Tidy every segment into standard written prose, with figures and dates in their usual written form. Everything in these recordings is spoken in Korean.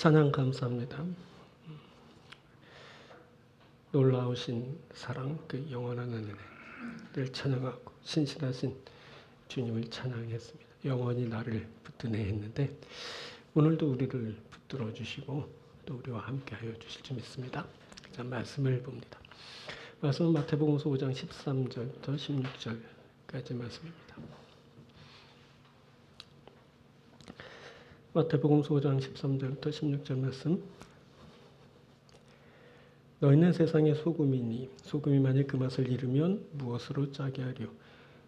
찬양 감사합니다. 놀라우신 사랑, 그 영원한 은혜를 찬양하고 신실하신 주님을 찬양했습니다. 영원히 나를 붙드네 했는데 오늘도 우리를 붙들어 주시고 또 우리와 함께 하여 주실 줄 믿습니다. 자, 말씀을 봅니다. 말씀은 마태복음서 5장 13절부터 16절까지 말씀입니다. 마태복음서 5장 13절부터 16절 말씀. 너희는 세상의 소금이니 소금이 만일 그 맛을 잃으면 무엇으로 짜게 하려.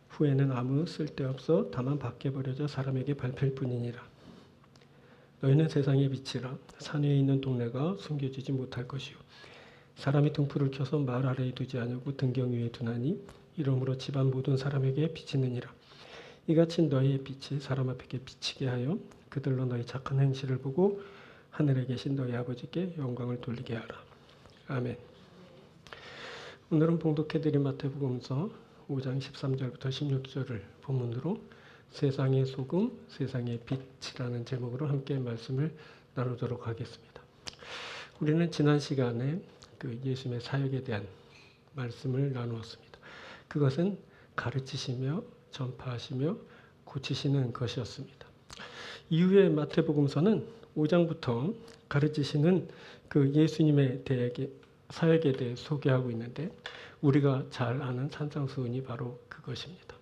후에는 아무 쓸데없어 다만 밖에 버려져 사람에게 밟힐 뿐이니라. 너희는 세상의 빛이라. 산 위에 있는 동네가 숨겨지지 못할 것이요 사람이 등불을 켜서 말 아래에 두지 않고 등경 위에 두나니 이러므로 집안 모든 사람에게 비치느니라. 이같이 너희의 빛이 사람 앞에 비치게 하여 그들로 너희 착한 행실을 보고 하늘에 계신 너희 아버지께 영광을 돌리게 하라. 아멘. 오늘은 봉독해드린 마태복음서 5장 13절부터 16절을 본문으로 세상의 소금, 세상의 빛이라는 제목으로 함께 말씀을 나누도록 하겠습니다. 우리는 지난 시간에 그 예수님의 사역에 대한 말씀을 나누었습니다. 그것은 가르치시며 전파하시며 고치시는 것이었습니다. 이후에 마태복음서는 5장부터 가르치시는 그 예수님의 사역에 대해 소개하고 있는데 우리가 잘 아는 산상수훈이 바로 그것입니다.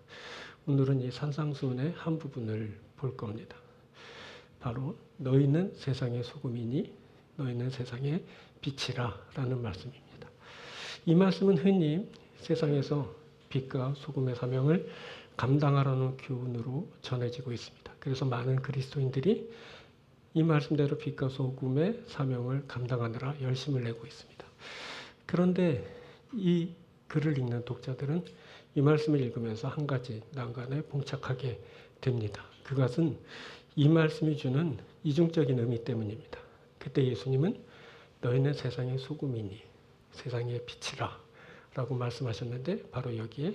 오늘은 이 산상수훈의 한 부분을 볼 겁니다. 바로 너희는 세상의 소금이니 너희는 세상의 빛이라 라는 말씀입니다. 이 말씀은 흔히 세상에서 빛과 소금의 사명을 감당하라는 교훈으로 전해지고 있습니다. 그래서 많은 그리스도인들이 이 말씀대로 빛과 소금의 사명을 감당하느라 열심을 내고 있습니다. 그런데 이 글을 읽는 독자들은 이 말씀을 읽으면서 한 가지 난관에 봉착하게 됩니다. 그것은 이 말씀이 주는 이중적인 의미 때문입니다. 그때 예수님은 너희는 세상의 소금이니 세상의 빛이라 라고 말씀하셨는데 바로 여기에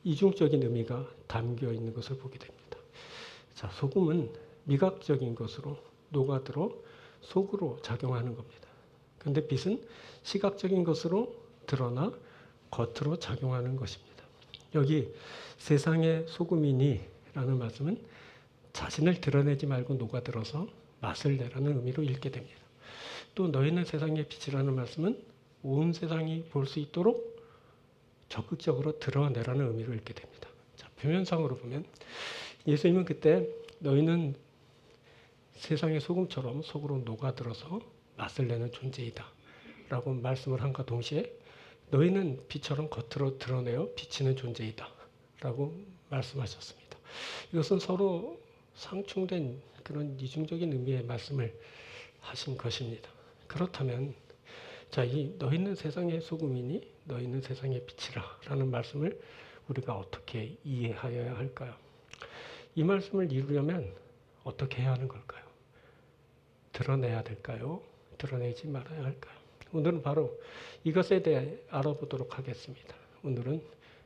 이중적인 의미가 담겨 있는 것을 보게 됩니다. 자, 소금은 미각적인 것으로 녹아들어 속으로 작용하는 겁니다. 그런데 빛은 시각적인 것으로 드러나 겉으로 작용하는 것입니다. 여기 세상의 소금이니 라는 말씀은 자신을 드러내지 말고 녹아들어서 맛을 내라는 의미로 읽게 됩니다. 또 너희는 세상의 빛이라는 말씀은 온 세상이 볼 수 있도록 적극적으로 드러내라는 의미로 읽게 됩니다. 자, 표면상으로 보면 예수님은 그때 너희는 세상의 소금처럼 속으로 녹아들어서 맛을 내는 존재이다 라고 말씀을 한과 동시에 너희는 빛처럼 겉으로 드러내어 비치는 존재이다 라고 말씀하셨습니다. 이것은 서로 상충된 그런 이중적인 의미의 말씀을 하신 것입니다. 그렇다면 자, 이 너희는 세상의 소금이니 너희는 세상의 빛이라 라는 말씀을 우리가 어떻게 이해하여야 할까요? 이 말씀을 이루려면 어떻게 해야 하는 걸까요? 드러내야 될까요? 드러내지 말아야 할까요? 오늘은 바로 이것에 대해 알아보도록 하겠습니다. 오늘은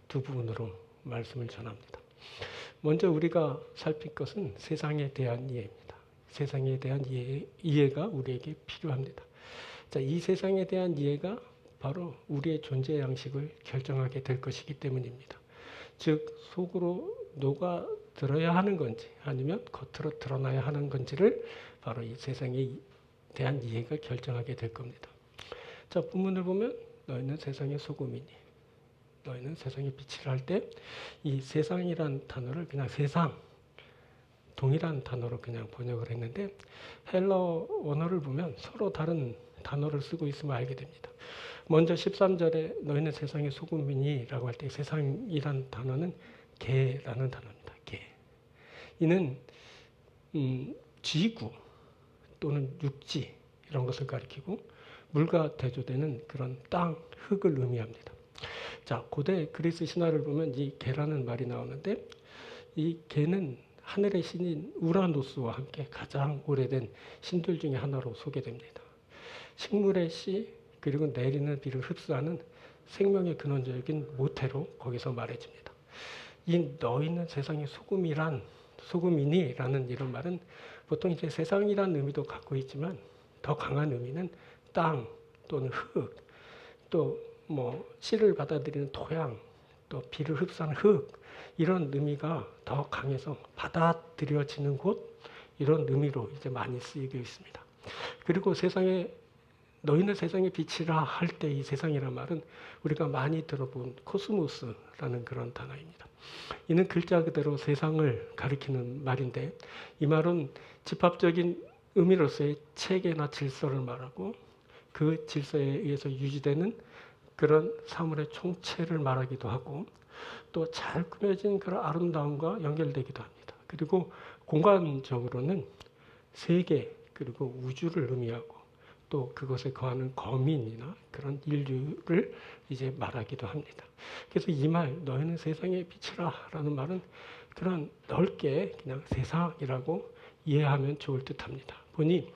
두 부분으로 말씀을 전합니다. 먼저 우리가 살필 것은 세상에 대한 이해입니다. 세상에 대한 이해가 우리에게 필요합니다. 자, 이 세상에 대한 이해가 바로 우리의 존재 양식을 결정하게 될 것이기 때문입니다. 즉 속으로 녹아들어야 하는 건지 아니면 겉으로 드러나야 하는 건지를 바로 이 세상에 대한 이해가 결정하게 될 겁니다. 자, 본문을 보면 너희는 세상의 소금이니 너희는 세상의 빛이라 할 때 이 세상이란 단어를 그냥 세상 동일한 단어로 그냥 번역을 했는데 헬러 원어를 보면 서로 다른 단어를 쓰고 있음을 알게 됩니다. 먼저 13절에 너희는 세상의 소금이니 라고 할 때 세상이란 단어는 개라는 단어입니다. 개. 이는 지구 또는 육지 이런 것을 가리키고 물과 대조되는 그런 땅, 흙을 의미합니다. 자, 고대 그리스 신화를 보면 이 개라는 말이 나오는데 이 개는 하늘의 신인 우라노스와 함께 가장 오래된 신들 중에 하나로 소개됩니다. 식물의 씨 그리고 내리는 비를 흡수하는 생명의 근원적인 모태로 거기서 말해집니다. 이 너희는 세상의 소금이니 라는 이런 말은 보통 이제 세상이라는 의미도 갖고 있지만 더 강한 의미는 땅 또는 흙, 또 뭐 씨를 받아들이는 토양, 또 비를 흡수하는 흙, 이런 의미가 더 강해서 받아들여지는 곳, 이런 의미로 이제 많이 쓰이고 있습니다. 그리고 세상에 너희는 세상의 빛이라 할 때 이 세상이란 말은 우리가 많이 들어본 코스모스라는 그런 단어입니다. 이는 글자 그대로 세상을 가리키는 말인데, 이 말은 집합적인 의미로서의 체계나 질서를 말하고 그 질서에 의해서 유지되는 그런 사물의 총체를 말하기도 하고, 또 잘 꾸며진 그런 아름다움과 연결되기도 합니다. 그리고 공간적으로는 세계 그리고 우주를 의미하고, 또 그것에 거하는 거민이나 그런 인류를 이제 말하기도 합니다. 그래서 이 말, 너희는 세상의 빛이라 라는 말은 그런 넓게 그냥 세상이라고 이해하면 좋을 듯 합니다. 보니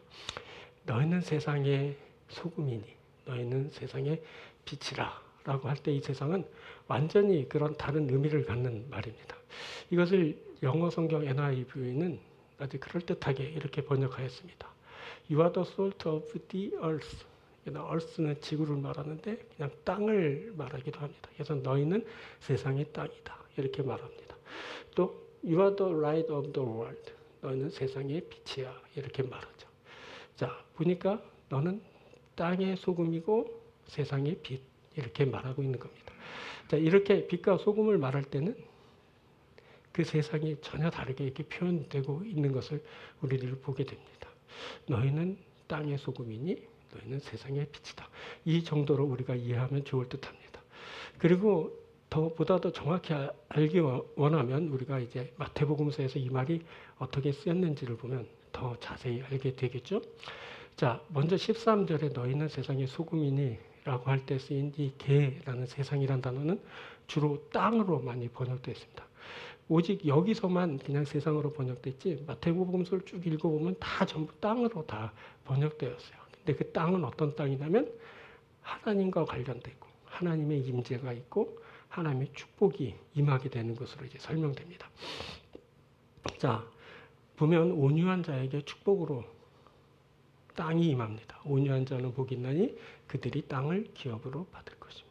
너희는 세상의 소금이니 너희는 세상의 빛이라 라고 할 때 이 세상은 완전히 그런 다른 의미를 갖는 말입니다. 이것을 영어 성경 NIV는 아주 그럴듯하게 이렇게 번역하였습니다. You are the salt of the earth. earth는 지구를 말하는데 그냥 땅을 말하기도 합니다. 그래서 너희는 세상의 땅이다. 이렇게 말합니다. 또 You are the light of the world. 너희는 세상의 빛이야. 이렇게 말하죠. 자, 보니까 너는 땅의 소금이고 세상의 빛. 이렇게 말하고 있는 겁니다. 자, 이렇게 빛과 소금을 말할 때는 그 세상이 전혀 다르게 이렇게 표현되고 있는 것을 우리들 보게 됩니다. 너희는 땅의 소금이니 너희는 세상의 빛이다. 이 정도로 우리가 이해하면 좋을 듯합니다. 그리고 보다 더 정확히 알기 원하면 우리가 이제 마태복음서에서 이 말이 어떻게 쓰였는지를 보면 더 자세히 알게 되겠죠. 자, 먼저 13절에 너희는 세상의 소금이니 라고 할 때 쓰인 이 개라는 세상이란 단어는 주로 땅으로 많이 번역되어 있습니다. 오직 여기서만 그냥 세상으로 번역됐지 마태복음서를 쭉 읽어보면 다 전부 땅으로 다 번역되었어요. 근데 그 땅은 어떤 땅이냐면 하나님과 관련되고 하나님의 임재가 있고 하나님의 축복이 임하게 되는 것으로 이제 설명됩니다. 자, 보면 온유한 자에게 축복으로 땅이 임합니다. 온유한 자는 복이 있나니 그들이 땅을 기업으로 받을 것이며,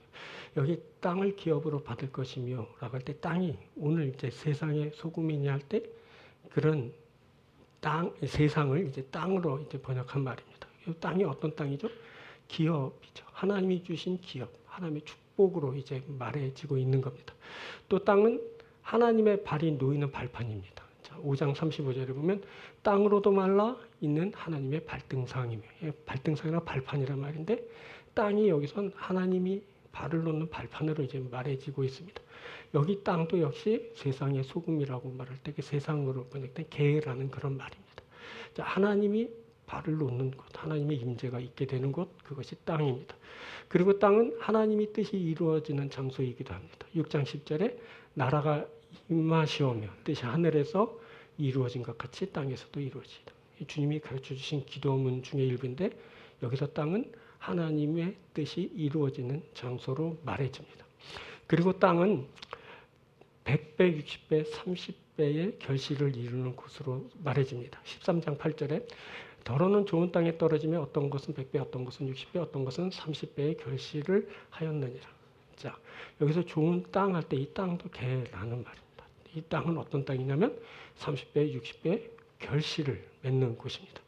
여기 땅을 기업으로 받을 것이며 라고 할 때 땅이 오늘 이제 세상의 소금이니 할 때 그런 땅, 세상을 이제 땅으로 이제 번역한 말입니다. 이 땅이 어떤 땅이죠? 기업이죠. 하나님이 주신 기업, 하나님의 축복으로 이제 말해지고 있는 겁니다. 또 땅은 하나님의 발이 놓이는 발판입니다. 자, 5장 35절에 보면 땅으로도 말라 있는 하나님의 발등상이며, 발등상이나 발판이란 말인데 땅이 여기선 하나님이 발을 놓는 발판으로 이제 말해지고 있습니다. 여기 땅도 역시 세상의 소금이라고 말할 때 그 세상으로 번역된 개라는 그런 말입니다. 자, 하나님이 발을 놓는 곳, 하나님의 임재가 있게 되는 곳, 그것이 땅입니다. 그리고 땅은 하나님의 뜻이 이루어지는 장소이기도 합니다. 6장 10절에 나라가 임하시오며 뜻이 하늘에서 이루어진 것 같이 땅에서도 이루어지다. 주님이 가르쳐 주신 기도문 중에 일부인데 여기서 땅은 하나님의 뜻이 이루어지는 장소로 말해집니다. 그리고 땅은 100배, 60배, 30배의 결실을 이루는 곳으로 말해집니다. 13장 8절에 더러는 좋은 땅에 떨어지며 어떤 것은 100배, 어떤 것은 60배, 어떤 것은 30배의 결실을 하였느니라. 자, 여기서 좋은 땅 할 때 이 땅도 개라는 말입니다. 이 땅은 어떤 땅이냐면 30배, 60배 결실을 맺는 곳입니다.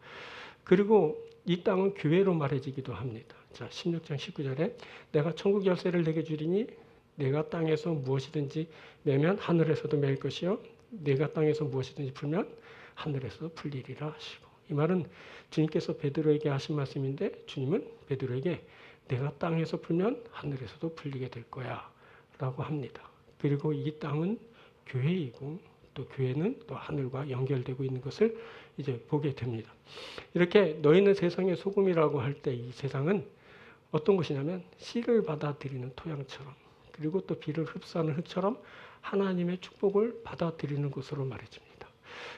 그리고 이 땅은 교회로 말해지기도 합니다. 자, 16장 19절에 내가 천국 열쇠를 내게 주리니 내가 땅에서 무엇이든지 매면 하늘에서도 매일 것이요 내가 땅에서 무엇이든지 풀면 하늘에서 풀리리라 하시고, 이 말은 주님께서 베드로에게 하신 말씀인데 주님은 베드로에게 내가 땅에서 풀면 하늘에서도 풀리게 될 거야 라고 합니다. 그리고 이 땅은 교회이고 또 교회는 또 하늘과 연결되고 있는 것을 이제 보게 됩니다. 이렇게 너희는 세상의 소금이라고 할 때 이 세상은 어떤 것이냐면 씨를 받아들이는 토양처럼, 그리고 또 비를 흡수하는 흙처럼 하나님의 축복을 받아들이는 곳으로 말해집니다.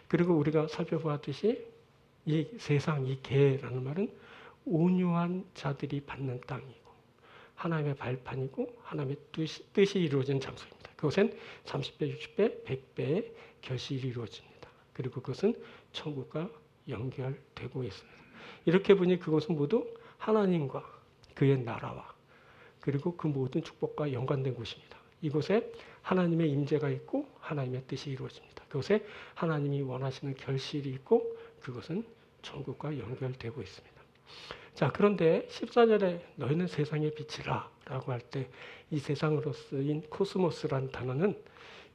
그리고 우리가 살펴보았듯이 이 세상, 이 개라는 말은 온유한 자들이 받는 땅이고 하나님의 발판이고 하나님의 뜻이 이루어진 장소입니다. 그것은 30배, 60배, 100배의 결실이 이루어집니다. 그리고 그것은 천국과 연결되고 있습니다. 이렇게 보니 그것은 모두 하나님과 그의 나라와 그리고 그 모든 축복과 연관된 곳입니다. 이곳에 하나님의 임재가 있고 하나님의 뜻이 이루어집니다. 그곳에 하나님이 원하시는 결실이 있고 그것은 천국과 연결되고 있습니다. 자, 그런데 14절에 너희는 세상의 빛이라 라고 할 때 이 세상으로 쓰인 코스모스라는 단어는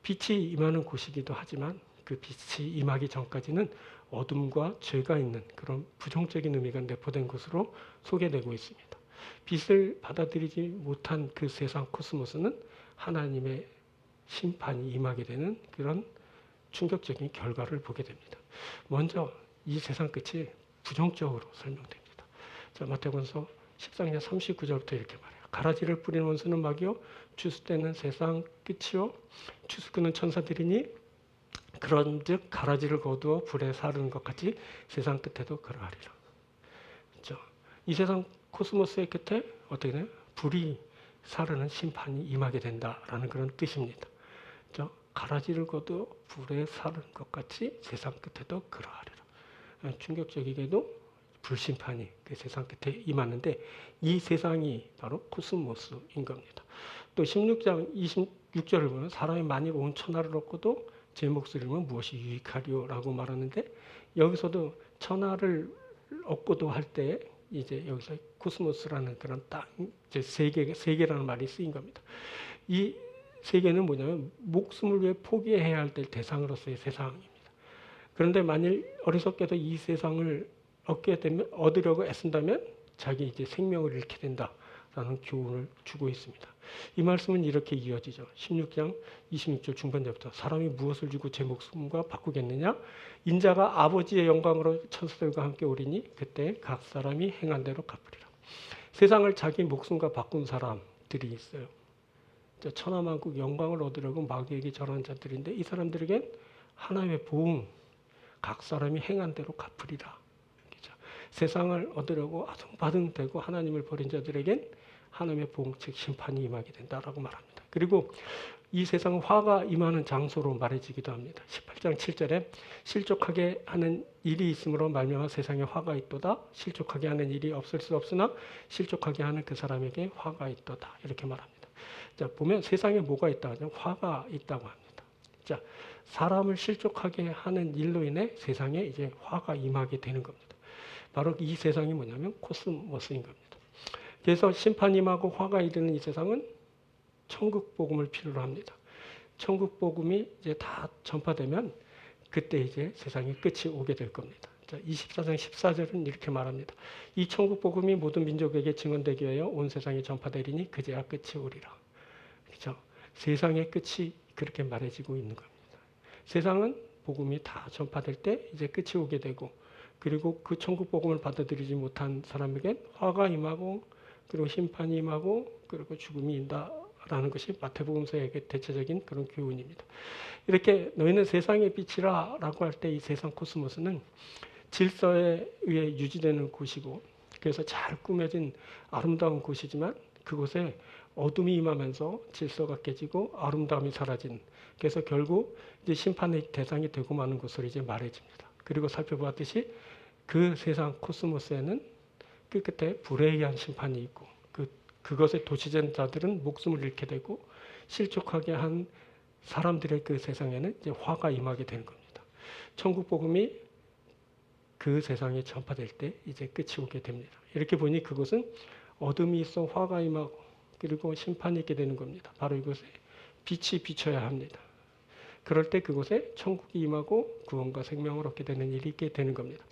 빛이 임하는 곳이기도 하지만 그 빛이 임하기 전까지는 어둠과 죄가 있는 그런 부정적인 의미가 내포된 곳으로 소개되고 있습니다. 빛을 받아들이지 못한 그 세상 코스모스는 하나님의 심판이 임하게 되는 그런 충격적인 결과를 보게 됩니다. 먼저 이 세상 끝이 부정적으로 설명됩니다. 자, 마태복음서 14장 39절부터 이렇게 말해요. 가라지를 뿌리는 원수는 마귀요 추수되는 세상 끝이요 추수 끄는 천사들이니 그런즉 가라지를 거두어 불에 사르는 것 같이 세상 끝에도 그러하리라. 그렇죠? 이 세상 코스모스의 끝에 어떻게 돼요? 불이 사르는 심판이 임하게 된다라는 그런 뜻입니다. 그렇죠? 가라지를 거두어 불에 사르는 것 같이 세상 끝에도 그러하리라. 충격적이게도 불심판이 그 세상 끝에 임하는데 이 세상이 바로 코스모스인 겁니다. 또 16장 26절을 보면 사람이 만일 온 천하를 얻고도 제 몫을 잃으면 무엇이 유익하리요라고 말하는데 여기서도 천하를 얻고도 할 때 이제 여기서 코스모스라는 그런 땅, 이제 세계라는 말이 쓰인 겁니다. 이 세계는 뭐냐면 목숨을 위해 포기해야 할 때 대상으로서의 세상입니다. 그런데 만일 어리석게도 이 세상을 얻으려고 애쓴다면 자기 이제 생명을 잃게 된다라는 교훈을 주고 있습니다. 이 말씀은 이렇게 이어지죠. 16장 26절 중반절부터 사람이 무엇을 주고 제 목숨과 바꾸겠느냐? 인자가 아버지의 영광으로 천사들과 함께 오리니 그때 각 사람이 행한 대로 갚으리라. 세상을 자기 목숨과 바꾼 사람들이 있어요. 천하만국 영광을 얻으려고 마귀에게 절하는 자들인데 이 사람들에겐 하나님의 보응, 각 사람이 행한 대로 갚으리라. 세상을 얻으려고 아등바등되고 하나님을 버린 자들에겐 하나님의 보응 즉 심판이 임하게 된다라고 말합니다. 그리고 이 세상은 화가 임하는 장소로 말해지기도 합니다. 18장 7절에 실족하게 하는 일이 있으므로 말미암아 세상에 화가 있도다. 실족하게 하는 일이 없을 수 없으나 실족하게 하는 그 사람에게 화가 있도다. 이렇게 말합니다. 자, 보면 세상에 뭐가 있다 하면 화가 있다고 합니다. 자, 사람을 실족하게 하는 일로 인해 세상에 이제 화가 임하게 되는 겁니다. 바로 이 세상이 뭐냐면 코스모스인 겁니다. 그래서 심판이 임하고 화가 이르는 이 세상은 천국 복음을 필요로 합니다. 천국 복음이 이제 다 전파되면 그때 이제 세상의 끝이 오게 될 겁니다. 자, 24장 14절은 이렇게 말합니다. 이 천국 복음이 모든 민족에게 증언되기 위하여 온 세상에 전파되리니 그제야 끝이 오리라. 그렇죠? 세상의 끝이 그렇게 말해지고 있는 겁니다. 세상은 복음이 다 전파될 때 이제 끝이 오게 되고 그리고 그 천국 복음을 받아들이지 못한 사람에겐 화가 임하고 그리고 심판이 임하고 그리고 죽음이 인다라는 것이 마태복음서의 대체적인 그런 교훈입니다. 이렇게 너희는 세상의 빛이라 라고 할 때 이 세상 코스모스는 질서에 의해 유지되는 곳이고 그래서 잘 꾸며진 아름다운 곳이지만 그곳에 어둠이 임하면서 질서가 깨지고 아름다움이 사라진 그래서 결국 이제 심판의 대상이 되고 마는 것으로 이제 말해집니다. 그리고 살펴보았듯이 그 세상 코스모스에는 그 끝에 불에 의한 심판이 있고 그것에 도취된 자들은 목숨을 잃게 되고 실족하게 한 사람들의 그 세상에는 이제 화가 임하게 되는 겁니다. 천국 복음이 그 세상에 전파될 때 이제 끝이 오게 됩니다. 이렇게 보니 그것은 어둠이 있어 화가 임하고 그리고 심판이 있게 되는 겁니다. 바로 이곳에 빛이 비춰야 합니다. 그럴 때 그곳에 천국이 임하고 구원과 생명을 얻게 되는 일이 있게 되는 겁니다.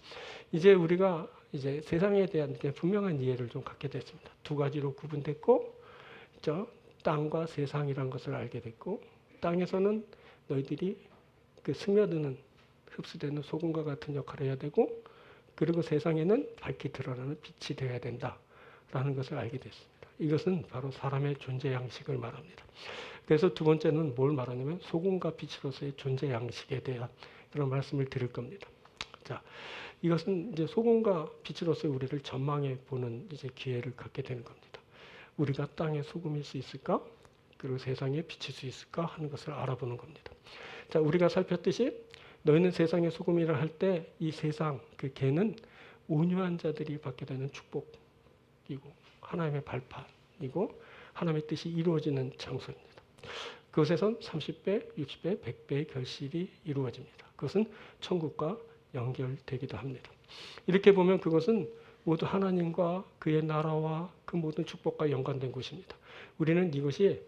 이제 우리가 이제 세상에 대한 분명한 이해를 좀 갖게 됐습니다. 두 가지로 구분됐고, 땅과 세상이란 것을 알게 됐고, 땅에서는 너희들이 그 스며드는 흡수되는 소금과 같은 역할을 해야 되고, 그리고 세상에는 밝게 드러나는 빛이 되어야 된다라는 것을 알게 됐습니다. 이것은 바로 사람의 존재 양식을 말합니다. 그래서 두 번째는 뭘 말하냐면 소금과 빛으로서의 존재 양식에 대한 그런 말씀을 드릴 겁니다. 자, 이것은 이제 소금과 빛으로서 우리를 전망해 보는 이제 기회를 갖게 되는 겁니다. 우리가 땅의 소금일 수 있을까? 그리고 세상에 비칠 수 있을까? 하는 것을 알아보는 겁니다. 자, 우리가 살폈듯이 너희는 세상의 소금이라 할 때 이 세상, 그 개는 온유한 자들이 받게 되는 축복이고 하나님의 발판이고 하나님의 뜻이 이루어지는 장소입니다. 그것에선 30배, 60배, 100배의 결실이 이루어집니다. 그것은 천국과 연결되기도 합니다. 이렇게 보면 그것은 모두 하나님과 그의 나라와 그 모든 축복과 연관된 것입니다. 우리는 이것이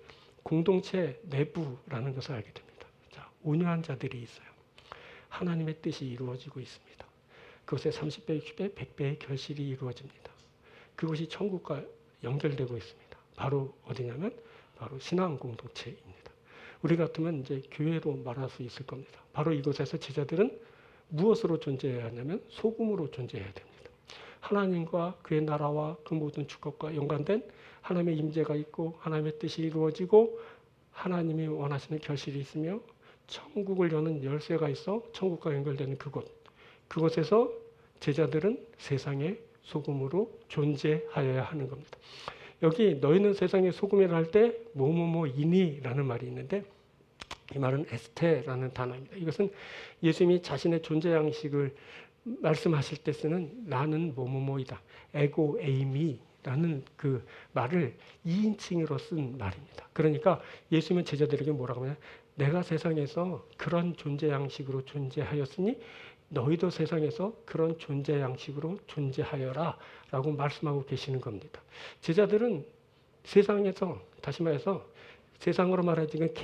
공동체 내부라는 것을 알게 됩니다. 자, 온유한 자들이 있어요. 하나님의 뜻이 이루어지고 있습니다. 그것에 30배, 60배, 100배의 결실이 이루어집니다. 그것이 천국과 연결되고 있습니다. 바로 어디냐면 바로 신앙 공동체입니다. 우리 같으면 이제 교회로 말할 수 있을 겁니다. 바로 이곳에서 제자들은 무엇으로 존재해야 하냐면 소금으로 존재해야 됩니다. 하나님과 그의 나라와 그 모든 축복과 연관된 하나님의 임재가 있고 하나님의 뜻이 이루어지고 하나님이 원하시는 결실이 있으며 천국을 여는 열쇠가 있어 천국과 연결되는 그곳에서 제자들은 세상의 소금으로 존재하여야 하는 겁니다. 여기 너희는 세상의 소금이라 할 때 뭐뭐뭐이니라는 말이 있는데 이 말은 에스테라는 단어입니다. 이것은 예수님이 자신의 존재 양식을 말씀하실 때 쓰는 나는 뭐뭐뭐이다. 에고 에이미라는 그 말을 2인칭으로 쓴 말입니다. 그러니까 예수님은 제자들에게 뭐라고 하냐? 내가 세상에서 그런 존재 양식으로 존재하였으니 너희도 세상에서 그런 존재 양식으로 존재하여라 라고 말씀하고 계시는 겁니다. 제자들은 세상에서 다시 말해서 세상으로 말해지는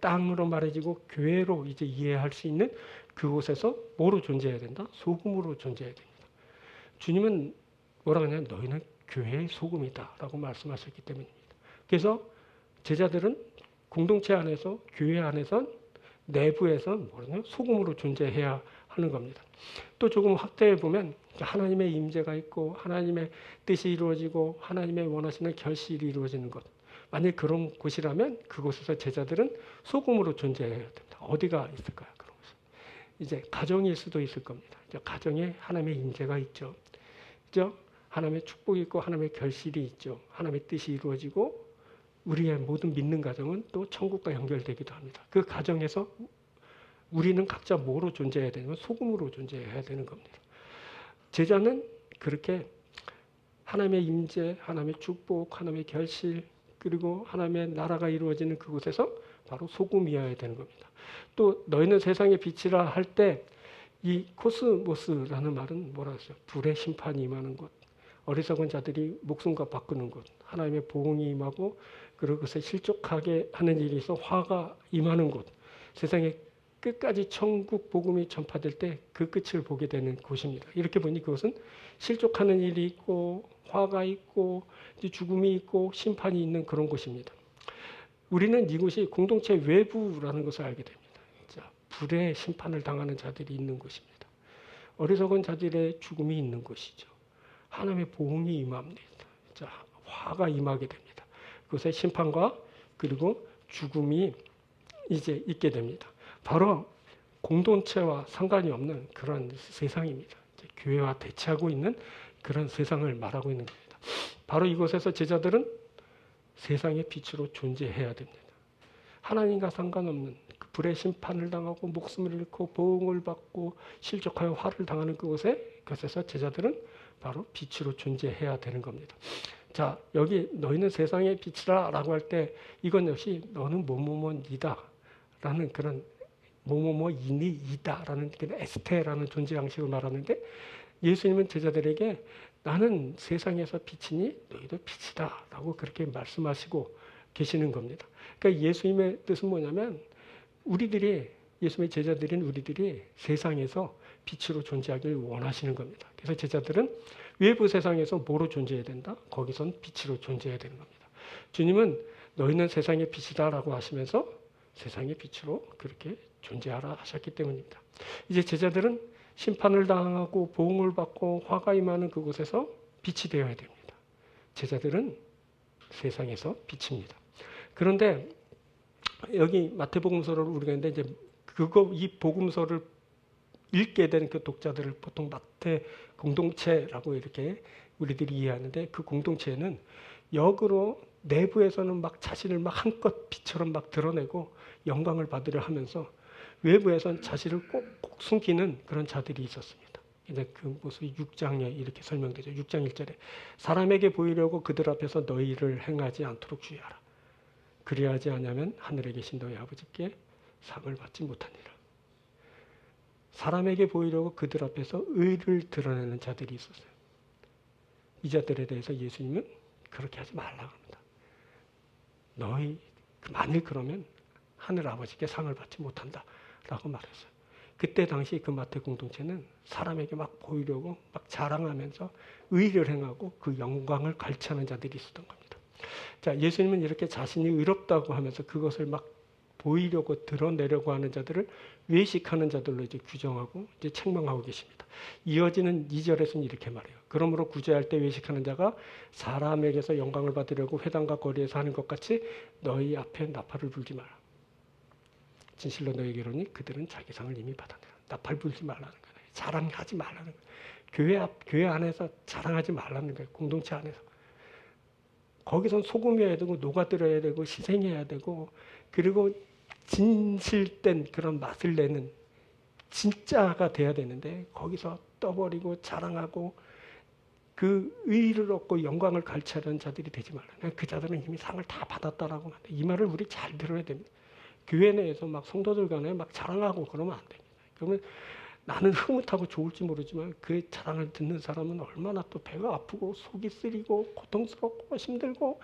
땅으로 말해지고 교회로 이제 이해할 수 있는 그곳에서 뭐로 존재해야 된다? 소금으로 존재해야 됩니다. 주님은 뭐라고 하냐면 너희는 교회의 소금이다 라고 말씀하셨기 때문입니다. 그래서 제자들은 공동체 안에서 교회 안에서 내부에서 뭐냐면 소금으로 존재해야 하는 겁니다. 또 조금 확대해 보면 하나님의 임재가 있고 하나님의 뜻이 이루어지고 하나님의 원하시는 결실이 이루어지는 것. 만약 그런 곳이라면 그곳에서 제자들은 소금으로 존재해야 됩니다. 어디가 있을까요? 그런 곳이. 이제 가정일 수도 있을 겁니다. 이제 가정에 하나님의 임재가 있죠. 그죠? 하나님의 축복이 있고 하나님의 결실이 있죠. 하나님의 뜻이 이루어지고 우리의 모든 믿는 가정은 또 천국과 연결되기도 합니다. 그 가정에서 우리는 각자 뭐로 존재해야 되냐면 소금으로 존재해야 되는 겁니다. 제자는 그렇게 하나님의 임재, 하나님의 축복, 하나님의 결실 그리고 하나님의 나라가 이루어지는 그곳에서 바로 소금이어야 되는 겁니다. 또 너희는 세상의 빛이라 할 때 이 코스모스라는 말은 뭐라 했어요? 불의 심판이 임하는 곳, 어리석은 자들이 목숨과 바꾸는 곳, 하나님의 보응이 임하고 그리고 그것에 실족하게 하는 일이 있어 화가 임하는 곳, 세상의 끝까지 천국 복음이 전파될 때 그 끝을 보게 되는 곳입니다. 이렇게 보니 그것은 실족하는 일이 있고 화가 있고 죽음이 있고 심판이 있는 그런 곳입니다. 우리는 이곳이 공동체 외부라는 것을 알게 됩니다. 자, 불의 심판을 당하는 자들이 있는 곳입니다. 어리석은 자들의 죽음이 있는 곳이죠. 하나님의 보응이 임합니다. 자, 화가 임하게 됩니다. 그것의 심판과 그리고 죽음이 이제 있게 됩니다. 바로 공동체와 상관이 없는 그런 세상입니다. 교회와 대치하고 있는 그런 세상을 말하고 있는 겁니다. 바로 이곳에서 제자들은 세상의 빛으로 존재해야 됩니다. 하나님과 상관없는 그 불의 심판을 당하고 목숨을 잃고 보응을 받고 실족하여 화를 당하는 그곳에서 제자들은 바로 빛으로 존재해야 되는 겁니다. 자, 여기 너희는 세상의 빛이라 라고 할 때 이건 역시 너는 뭐뭐뭐이다 라는 그런 뭐뭐뭐이니 이다라는 에스테라는 존재 양식을 말하는데 예수님은 제자들에게 나는 세상에서 빛이니 너희도 빛이다 라고 그렇게 말씀하시고 계시는 겁니다. 그러니까 예수님의 뜻은 뭐냐면 우리들이 예수님의 제자들인 우리들이 세상에서 빛으로 존재하길 원하시는 겁니다. 그래서 제자들은 외부 세상에서 뭐로 존재해야 된다? 거기선 빛으로 존재해야 되는 겁니다. 주님은 너희는 세상의 빛이다 라고 하시면서 세상의 빛으로 그렇게 존재하라 하셨기 때문입니다. 이제 제자들은 심판을 당하고 보응을 받고 화가 임하는 그곳에서 빛이 되어야 됩니다. 제자들은 세상에서 빛입니다. 그런데 여기 마태복음서를 우리가 했는데 이제 이 복음서를 읽게 된 그 독자들을 보통 마태 공동체라고 이렇게 우리들이 이해하는데 그 공동체는 역으로 내부에서는 막 자신을 막 한껏 빛처럼 막 드러내고 영광을 받으려 하면서 외부에선 자신을 꼭꼭 숨기는 그런 자들이 있었습니다. 이제 그 모습이 6장에 이렇게 설명되죠. 6장 1절에 사람에게 보이려고 그들 앞에서 너희를 행하지 않도록 주의하라. 그리하지 않으면 하늘에 계신 너희 아버지께 상을 받지 못하니라. 사람에게 보이려고 그들 앞에서 의를 드러내는 자들이 있었어요. 이 자들에 대해서 예수님은 그렇게 하지 말라고 합니다. 너희 만일 그러면 하늘 아버지께 상을 받지 못한다라고 말했어요. 그때 당시 그 마태 공동체는 사람에게 막 보이려고 막 자랑하면서 의를 행하고 그 영광을 갈취하는 자들이 있었던 겁니다. 자, 예수님은 이렇게 자신이 의롭다고 하면서 그것을 막 보이려고 드러내려고 하는 자들을 외식하는 자들로 이제 규정하고 이제 책망하고 계십니다. 이어지는 2절에서는 이렇게 말해요. 그러므로 구제할 때 외식하는 자가 사람에게서 영광을 받으려고 회당과 거리에서 하는 것 같이 너희 앞에 나팔을 불지 마라. 진실로 너희에게 이르노니 그들은 자기 상을 이미 받았느라. 나팔 불지 말라는 거예요. 자랑하지 말라는 거예요. 교회 안에서 자랑하지 말라는 거예요. 공동체 안에서. 거기선 소금이어야 되고 녹아들어야 되고 희생해야 되고 그리고 진실된 그런 맛을 내는 진짜가 돼야 되는데 거기서 떠버리고 자랑하고 그 의의를 얻고 영광을 갈취하는 자들이 되지 말라. 그 자들은 이미 상을 다 받았다라고 하는데 이 말을 우리 잘 들어야 됩니다. 교회 내에서 막 성도들 간에 막 자랑하고 그러면 안 됩니다. 그러면 나는 흐뭇하고 좋을지 모르지만 그 자랑을 듣는 사람은 얼마나 또 배가 아프고 속이 쓰리고 고통스럽고 힘들고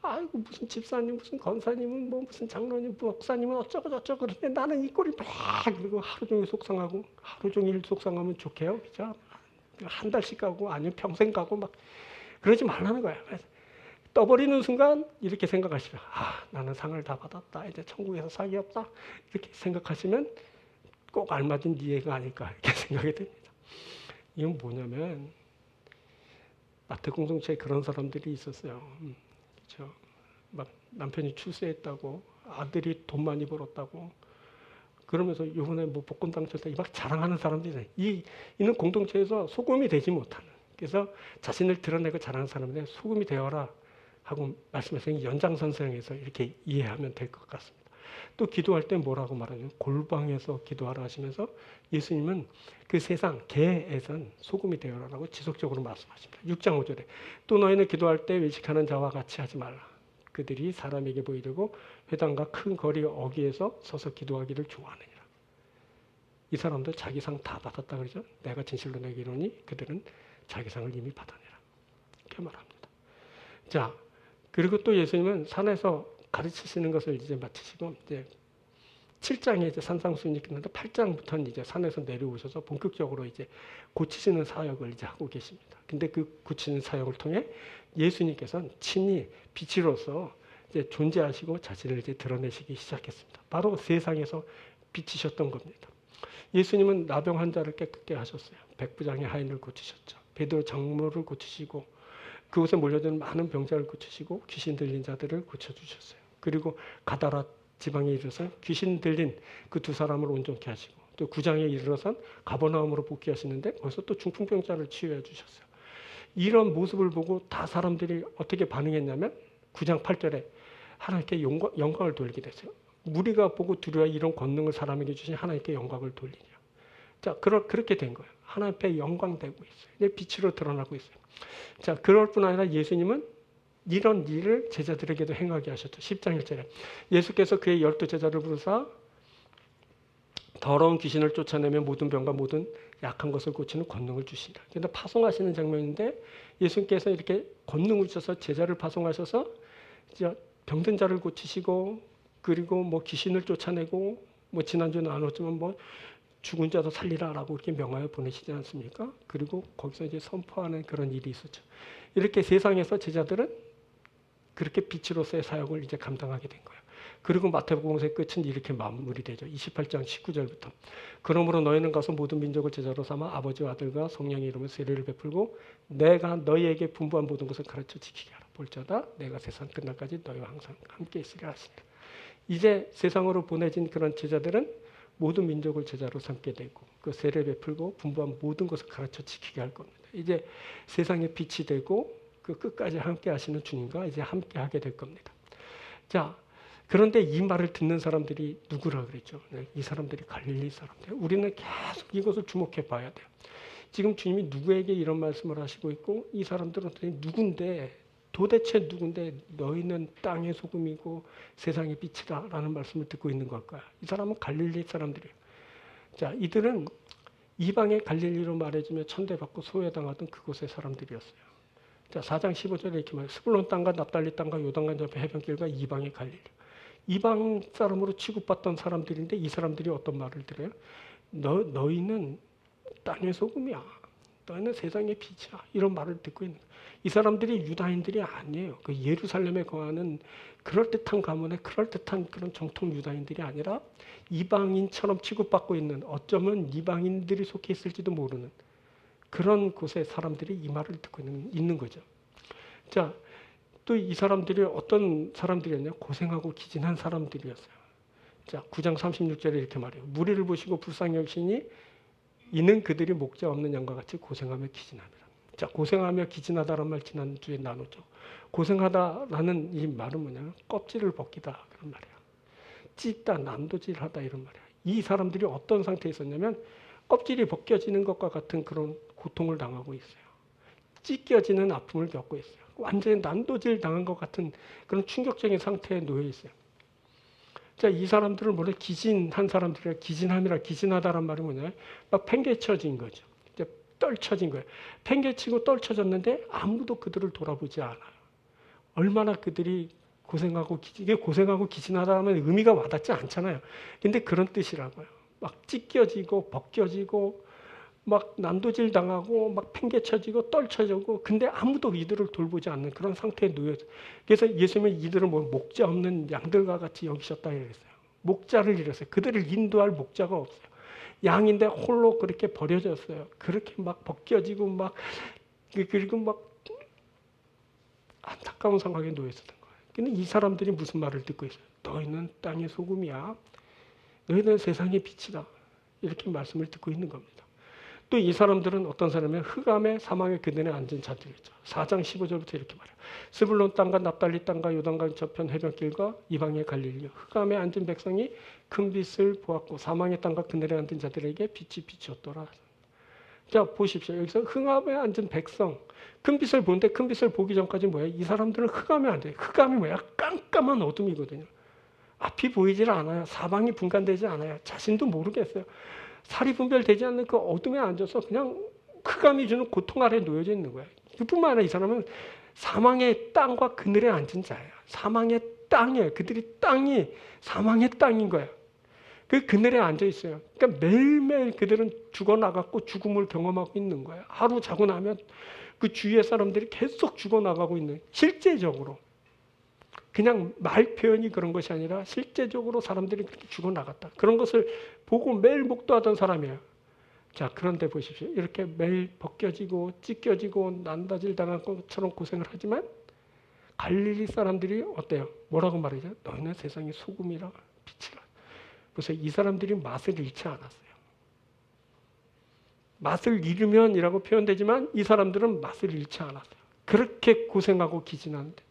아이고 무슨 집사님 무슨 권사님은 뭐 무슨 장로님 목사님은 어쩌고 저쩌고 그러는데 나는 이 꼴이 막 그리고 하루 종일 속상하고 하루 종일 속상하면 좋게요. 그죠? 한 달씩 가고 아니면 평생 가고 막 그러지 말라는 거야. 떠버리는 순간 이렇게 생각하시면 나는 상을 다 받았다. 이제 천국에서 상이 없다. 이렇게 생각하시면 꼭 알맞은 이해가 아닐까 이렇게 생각이 됩니다. 이건 뭐냐면 마태 공동체에 그런 사람들이 있었어요. 그렇죠? 막 남편이 출세했다고 아들이 돈 많이 벌었다고 그러면서 이번에 뭐 복권 당첨했다 막 자랑하는 사람들이 이는 공동체에서 소금이 되지 못하는 그래서 자신을 드러내고 자랑하는 사람인데 소금이 되어라 하고 말씀하신 연장선상에서 이렇게 이해하면 될 것 같습니다. 또 기도할 때 뭐라고 말하냐면 골방에서 기도하라 하시면서 예수님은 그 세상 개에선 소금이 되어라라고 지속적으로 말씀하십니다. 6장 5절에 또 너희는 기도할 때 외식하는 자와 같이 하지 말라. 그들이 사람에게 보이려고 회당과 큰 거리 어귀에서 서서 기도하기를 좋아하느니라. 이 사람도 자기 상 다 받았다 그러죠. 내가 진실로 너희에게 이르노니 그들은 자기 상을 이미 받았느라. 이렇게 말합니다. 자, 그리고 또 예수님은 산에서 가르치시는 것을 이제 마치시고 이제 7장에 이제 산상수훈이 끝났는데 8장부터는 이제 산에서 내려오셔서 본격적으로 이제 고치시는 사역을 이제 하고 계십니다. 근데 그 고치는 사역을 통해 예수님께서는 친히 빛으로서 이제 존재하시고 자신을 이제 드러내시기 시작했습니다. 바로 세상에서 빛이셨던 겁니다. 예수님은 나병 환자를 깨끗게 하셨어요. 백부장의 하인을 고치셨죠. 베드로 장모를 고치시고 그곳에 몰려든 많은 병자를 고치시고 귀신 들린 자들을 고쳐주셨어요. 그리고 가다라 지방에 이르러서 귀신 들린 그 두 사람을 온전케 하시고 또 9장에 이르러선 가버나움으로 복귀하시는데 거기서 또 중풍병자를 치유해 주셨어요. 이런 모습을 보고 다 사람들이 어떻게 반응했냐면 9장 8절에 하나님께 영광을 돌리게 됐어요. 무리가 보고 두려워 이런 권능을 사람에게 주신 하나님께 영광을 돌리냐. 자, 그렇게 된 거예요. 하나님 앞에 영광되고 있어요. 빛으로 드러나고 있어요. 자, 그럴 뿐 아니라 예수님은 이런 일을 제자들에게도 행하게 하셨죠. 10장 1절에 예수께서 그의 12 제자를 부르사 더러운 귀신을 쫓아내며 모든 병과 모든 약한 것을 고치는 권능을 주시니라. 그런데 파송하시는 장면인데 예수님께서 이렇게 권능을 주셔서 제자를 파송하셔서 이제 병든 자를 고치시고 그리고 뭐 귀신을 쫓아내고 뭐 지난주에 나눴지만 뭐 죽은 자도 살리라라고 이렇게 명하여 보내시지 않습니까? 그리고 거기서 이제 선포하는 그런 일이 있었죠. 이렇게 세상에서 제자들은 그렇게 빛으로서의 사역을 이제 감당하게 된 거예요. 그리고 마태복음의 끝은 이렇게 마무리되죠. 28장 19절부터. 그러므로 너희는 가서 모든 민족을 제자로 삼아 아버지와 아들과 성령의 이름으로 세례를 베풀고 내가 너희에게 분부한 모든 것을 가르쳐 지키게 하라. 볼자다 내가 세상 끝날까지 너희와 항상 함께 있으리라 하신다. 이제 세상으로 보내진 그런 제자들은 모든 민족을 제자로 삼게 되고 그 세례 베풀고 분부한 모든 것을 가르쳐 지키게 할 겁니다. 이제 세상의 빛이 되고 그 끝까지 함께 하시는 주님과 이제 함께 하게 될 겁니다. 자, 그런데 이 말을 듣는 사람들이 누구라 그랬죠? 이 사람들이 갈릴리 사람들. 우리는 계속 이것을 주목해 봐야 돼요. 지금 주님이 누구에게 이런 말씀을 하시고 있고 이 사람들은 누군데 도대체 누군데 너희는 땅의 소금이고 세상의 빛이다 라는 말씀을 듣고 있는 걸까요? 이 사람은 갈릴리 사람들이에요. 자, 이들은 이방의 갈릴리로 말해주며 천대받고 소외당하던 그곳의 사람들이었어요. 자, 4장 15절에 이렇게 말해요. 스불론 땅과 납달리 땅과 요단강 옆에 해변길과 이방의 갈릴리. 이방 사람으로 취급받던 사람들인데 이 사람들이 어떤 말을 들어요? 너희는 땅의 소금이야. 너희는 세상의 빛이야. 이런 말을 듣고 있는 거예요. 이 사람들이 유다인들이 아니에요. 그 예루살렘에 거하는 그럴듯한 가문의 그럴듯한 그런 정통 유다인들이 아니라 이방인처럼 취급받고 있는, 어쩌면 이방인들이 속해 있을지도 모르는 그런 곳의 사람들이 이 말을 듣고 있는 거죠. 자, 또 이 사람들이 어떤 사람들이었냐? 고생하고 기진한 사람들이었어요. 자, 9장 36절에 이렇게 말해요. 무리를 보시고 불쌍히 여기시니 이는 그들이 목자 없는 양과 같이 고생하며 기진하더라. 자, 고생하며 기진하다라는 말 지난주에 나눴죠. 고생하다라는 이 말은 뭐냐면 껍질을 벗기다 그런 말이야. 찢다, 난도질하다 이런 말이야. 이 사람들이 어떤 상태에 있었냐면 껍질이 벗겨지는 것과 같은 그런 고통을 당하고 있어요. 찢겨지는 아픔을 겪고 있어요. 완전히 난도질 당한 것 같은 그런 충격적인 상태에 놓여 있어요. 자, 이 사람들을 뭐래? 기진한 사람들이라. 기진함이라, 기진하다란 말이 뭐냐? 막 팽개쳐진 거죠. 이제 떨쳐진 거예요. 팽개치고 떨쳐졌는데 아무도 그들을 돌아보지 않아요. 얼마나 그들이 고생하고 이게 고생하고 기진하다면 의미가 와닿지 않잖아요. 근데 그런 뜻이라고요. 막 찢겨지고 벗겨지고 막 난도질 당하고 막 팽개쳐지고 떨쳐지고, 근데 아무도 이들을 돌보지 않는 그런 상태에 놓여져. 그래서 예수님은 이들을 뭐 목자 없는 양들과 같이 여기셨다 이랬어요. 목자를 잃었어요. 그들을 인도할 목자가 없어요. 양인데 홀로 그렇게 버려졌어요. 그렇게 막 벗겨지고 막, 그리고 막 안타까운 상황에 놓여 있었던 거예요. 근데 이 사람들이 무슨 말을 듣고 있어요? 너희는 땅의 소금이야. 너희는 세상의 빛이다. 이렇게 말씀을 듣고 있는 겁니다. 또 이 사람들은 어떤 사람이에요? 흑암의 사망의 그늘에 앉은 자들이죠. 4장 15절부터 이렇게 말해요. 스불론 땅과 납달리 땅과 요단강 저편 해변길과 이방의 갈릴리. 흑암에 앉은 백성이 큰 빛을 보았고 사망의 땅과 그늘에 앉은 자들에게 빛이 비추었더라. 자, 보십시오. 여기서 흑암에 앉은 백성. 큰 빛을 보는데 큰 빛을 보기 전까지 뭐야? 이 사람들은 흑암에 앉아요. 흑암이 뭐야? 깜깜한 어둠이거든요. 앞이 보이질 않아요. 사방이 분간되지 않아요. 자신도 모르겠어요. 살이 분별되지 않는 그 어둠에 앉아서 그냥 흑암이 주는 고통 아래에 놓여져 있는 거예요. 그뿐만 아니라 이 사람은 사망의 땅과 그늘에 앉은 자예요. 사망의 땅이에요. 그들이 땅이 사망의 땅인 거예요. 그 그늘에 앉아 있어요. 그러니까 매일매일 그들은 죽어나갔고 죽음을 경험하고 있는 거예요. 하루 자고 나면 그 주위의 사람들이 계속 죽어나가고 있는, 실제적으로. 그냥 말 표현이 그런 것이 아니라 실제적으로 사람들이 그렇게 죽어나갔다. 그런 것을 보고 매일 목도하던 사람이에요. 자, 그런데 보십시오. 이렇게 매일 벗겨지고 찢겨지고 난다질 당한 것처럼 고생을 하지만 갈릴리 사람들이 어때요? 뭐라고 말하죠? 너희는 세상의 소금이라 빛이라. 그래서 이 사람들이 맛을 잃지 않았어요. 맛을 잃으면이라고 표현되지만 이 사람들은 맛을 잃지 않았어요. 그렇게 고생하고 기진하는데.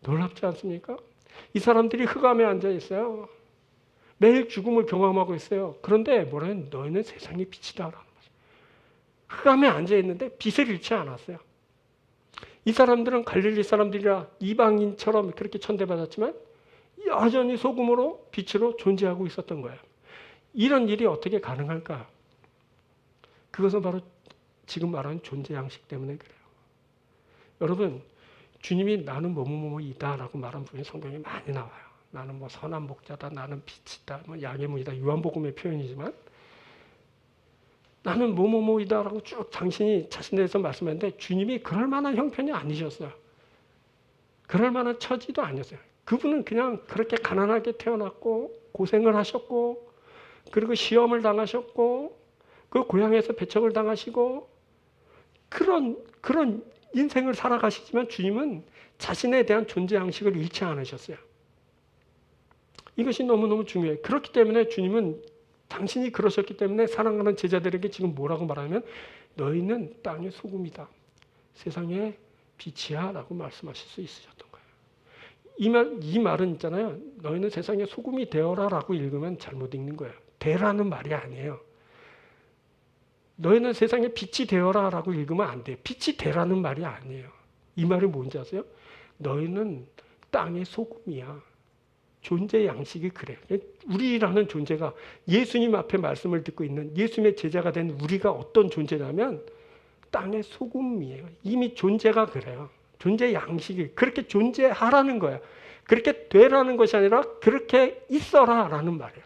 놀랍지 않습니까? 이 사람들이 흑암에 앉아 있어요. 매일 죽음을 경험하고 있어요. 그런데 뭐라면 너희는 세상의 빛이다라는 거죠. 흑암에 앉아 있는데 빛을 잃지 않았어요. 이 사람들은 갈릴리 사람들이라 이방인처럼 그렇게 천대받았지만 여전히 소금으로 빛으로 존재하고 있었던 거예요. 이런 일이 어떻게 가능할까? 그것은 바로 지금 말하는 존재 양식 때문에 그래요. 여러분, 주님이 나는 뭐뭐뭐이다라고 말한 부분이 성경에 많이 나와요. 나는 뭐 선한 목자다, 나는 빛이다, 뭐 양의 문이다. 요한복음의 표현이지만 나는 뭐뭐뭐이다라고 쭉 당신이 자신에 대해서 말씀했는데 주님이 그럴 만한 형편이 아니셨어요. 그럴 만한 처지도 아니었어요. 그분은 그냥 그렇게 가난하게 태어났고 고생을 하셨고 그리고 시험을 당하셨고 그 고향에서 배척을 당하시고 그런 인생을 살아가시지만 주님은 자신에 대한 존재 양식을 잃지 않으셨어요. 이것이 너무너무 중요해요. 그렇기 때문에 주님은 당신이 그러셨기 때문에 사랑하는 제자들에게 지금 뭐라고 말하면 너희는 땅의 소금이다. 세상의 빛이야 라고 말씀하실 수 있으셨던 거예요. 이 말은 있잖아요. 너희는 세상의 소금이 되어라 라고 읽으면 잘못 읽는 거예요. 되라는 말이 아니에요. 너희는 세상에 빛이 되어라 라고 읽으면 안 돼요. 빛이 되라는 말이 아니에요. 이 말이 뭔지 아세요? 너희는 땅의 소금이야. 존재 양식이 그래. 우리라는 존재가 예수님 앞에 말씀을 듣고 있는 예수님의 제자가 된 우리가 어떤 존재냐면 땅의 소금이에요. 이미 존재가 그래요. 존재 양식이 그렇게 존재하라는 거야. 그렇게 되라는 것이 아니라 그렇게 있어라 라는 말이에요.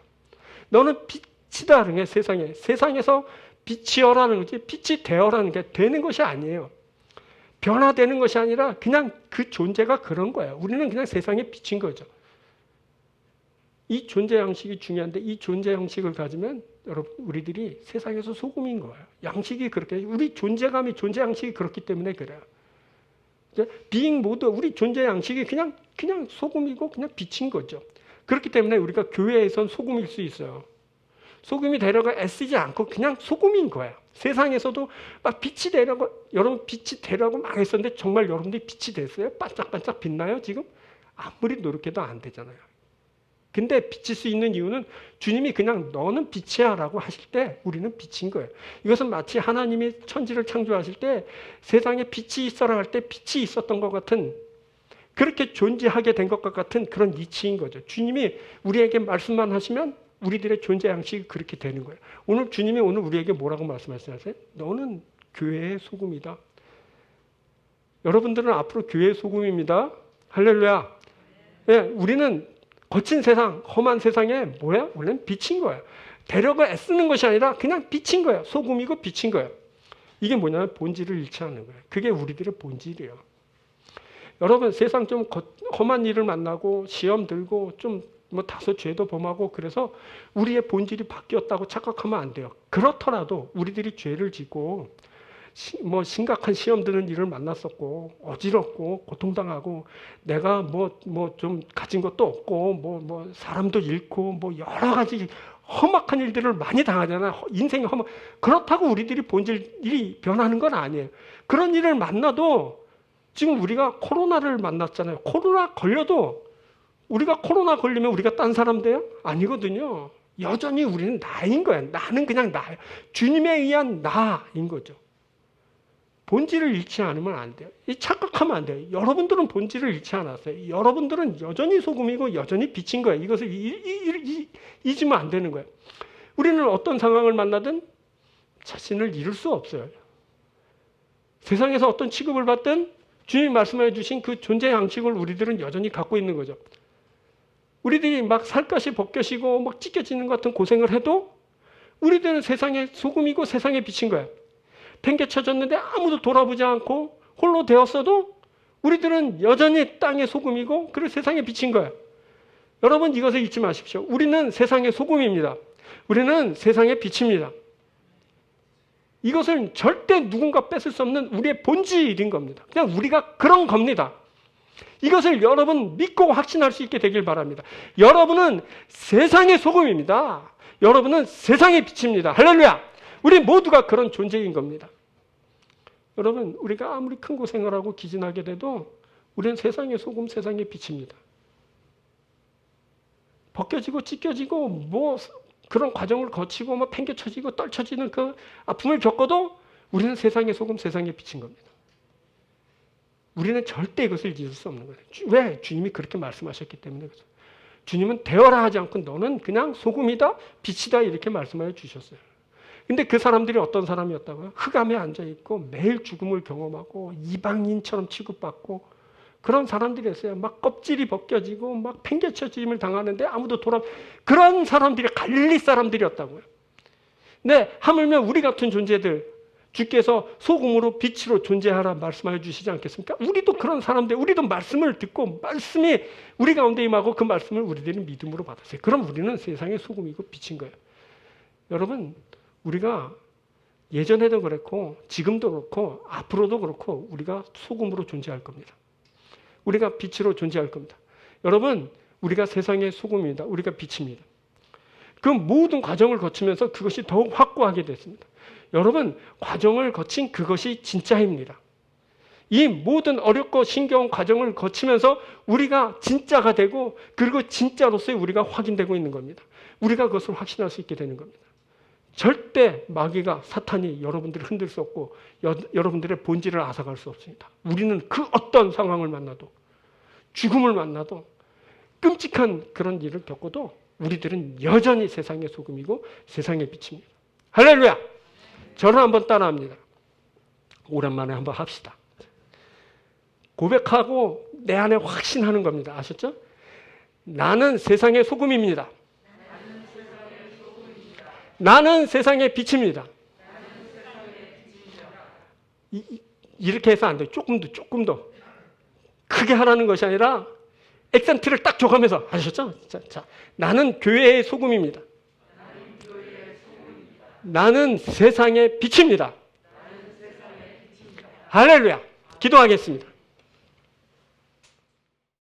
너는 빛이다. 그러니까 세상에서 빛이어라는 거지 빛이 되어라는 게 되는 것이 아니에요. 변화되는 것이 아니라 그냥 그 존재가 그런 거예요. 우리는 그냥 세상의 빛인 거죠. 이 존재 양식이 중요한데 이 존재 양식을 가지면 여러분 우리들이 세상에서 소금인 거예요. 양식이 그렇게 우리 존재감이 존재 양식이 그렇기 때문에 그래요. 비잉 모드 우리 존재 양식이 그냥 소금이고 그냥 빛인 거죠. 그렇기 때문에 우리가 교회에선 소금일 수 있어요. 소금이 되려고 애쓰지 않고 그냥 소금인 거예요. 세상에서도 막 빛이 되려고 여러분 빛이 되려고 막 했었는데 정말 여러분들이 빛이 됐어요? 반짝반짝 빛나요 지금? 아무리 노력해도 안 되잖아요. 근데 비칠 수 있는 이유는 주님이 그냥 너는 빛이야 라고 하실 때 우리는 빛인 거예요. 이것은 마치 하나님이 천지를 창조하실 때 세상에 빛이 있어라 할 때 빛이 있었던 것 같은 그렇게 존재하게 된 것과 같은 그런 이치인 거죠. 주님이 우리에게 말씀만 하시면 우리들의 존재 양식이 그렇게 되는 거예요. 오늘 주님이 오늘 우리에게 뭐라고 말씀하시나요? 너는 교회의 소금이다. 여러분들은 앞으로 교회의 소금입니다. 할렐루야. 네, 우리는 거친 세상, 험한 세상에 뭐야? 원래는 빛인 거예요. 되려고 애쓰는 것이 아니라 그냥 빛인 거예요. 소금이고 빛인 거예요. 이게 뭐냐면 본질을 잃지 않는 거예요. 그게 우리들의 본질이에요. 여러분 세상 좀 험한 일을 만나고 시험 들고 좀 뭐 다소 죄도 범하고 그래서 우리의 본질이 바뀌었다고 착각하면 안 돼요. 그렇더라도 우리들이 죄를 짓고 뭐 심각한 시험 드는 일을 만났었고 어지럽고 고통당하고 내가 뭐 좀 가진 것도 없고 뭐 사람도 잃고 뭐 여러 가지 험악한 일들을 많이 당하잖아요. 인생이 험악. 그렇다고 우리들이 본질이 변하는 건 아니에요. 그런 일을 만나도 지금 우리가 코로나를 만났잖아요. 코로나 걸려도 우리가 코로나 걸리면 우리가 딴 사람 돼요? 아니거든요. 여전히 우리는 나인 거야. 나는 그냥 나예요. 주님에 의한 나인 거죠. 본질을 잃지 않으면 안 돼요. 착각하면 안 돼요. 여러분들은 본질을 잃지 않았어요. 여러분들은 여전히 소금이고 여전히 빛인 거예요. 이것을 잊으면 안 되는 거예요. 우리는 어떤 상황을 만나든 자신을 잃을 수 없어요. 세상에서 어떤 취급을 받든 주님이 말씀해 주신 그 존재 양식을 우리들은 여전히 갖고 있는 거죠. 우리들이 막 살갗이 벗겨지고 막 찢겨지는 것 같은 고생을 해도 우리들은 세상의 소금이고 세상의 빛인 거예요. 팽개쳐졌는데 아무도 돌아보지 않고 홀로 되었어도 우리들은 여전히 땅의 소금이고 그리고 세상의 빛인 거예요. 여러분 이것을 잊지 마십시오. 우리는 세상의 소금입니다. 우리는 세상의 빛입니다. 이것을 절대 누군가 뺏을 수 없는 우리의 본질인 겁니다. 그냥 우리가 그런 겁니다. 이것을 여러분 믿고 확신할 수 있게 되길 바랍니다. 여러분은 세상의 소금입니다. 여러분은 세상의 빛입니다. 할렐루야! 우리 모두가 그런 존재인 겁니다. 여러분 우리가 아무리 큰 고생을 하고 기진하게 돼도 우리는 세상의 소금, 세상의 빛입니다. 벗겨지고 찢겨지고 뭐 그런 과정을 거치고 뭐 팽개쳐지고 떨쳐지는 그 아픔을 겪어도 우리는 세상의 소금, 세상의 빛인 겁니다. 우리는 절대 이것을 잊을 수 없는 거예요. 왜? 주님이 그렇게 말씀하셨기 때문에 그렇죠. 주님은 되어라 하지 않고 너는 그냥 소금이다, 빛이다 이렇게 말씀하여 주셨어요. 근데 그 사람들이 어떤 사람이었다고요? 흑암에 앉아있고 매일 죽음을 경험하고 이방인처럼 취급받고 그런 사람들이었어요. 막 껍질이 벗겨지고 막 팽개쳐짐을 당하는데 아무도 그런 사람들이 갈릴리 사람들이었다고요. 네, 하물며 우리 같은 존재들 주께서 소금으로 빛으로 존재하라 말씀하여 주시지 않겠습니까? 우리도 그런 사람들, 우리도 말씀을 듣고 말씀이 우리 가운데 임하고 그 말씀을 우리들이 믿음으로 받았어요. 그럼 우리는 세상의 소금이고 빛인 거예요. 여러분 우리가 예전에도 그렇고 지금도 그렇고 앞으로도 그렇고 우리가 소금으로 존재할 겁니다. 우리가 빛으로 존재할 겁니다. 여러분 우리가 세상의 소금입니다. 우리가 빛입니다. 그 모든 과정을 거치면서 그것이 더욱 확고하게 됐습니다. 여러분 과정을 거친 그것이 진짜입니다. 이 모든 어렵고 신겨운 과정을 거치면서 우리가 진짜가 되고 그리고 진짜로서의 우리가 확인되고 있는 겁니다. 우리가 그것을 확신할 수 있게 되는 겁니다. 절대 마귀가 사탄이 여러분들을 흔들 수 없고 여러분들의 본질을 앗아갈 수 없습니다. 우리는 그 어떤 상황을 만나도 죽음을 만나도 끔찍한 그런 일을 겪어도 우리들은 여전히 세상의 소금이고 세상의 빛입니다. 할렐루야! 저를 한번 따라합니다. 오랜만에 한번 합시다. 고백하고 내 안에 확신하는 겁니다. 아셨죠? 나는 세상의 소금입니다. 나는 세상의 빛입니다. 이렇게 해서 안 돼요. 조금 더. 크게 하라는 것이 아니라 액센트를 딱 줘가면서 아셨죠? 자, 나는 교회의 소금입니다. 나는 세상의 빛입니다. 할렐루야. 기도하겠습니다.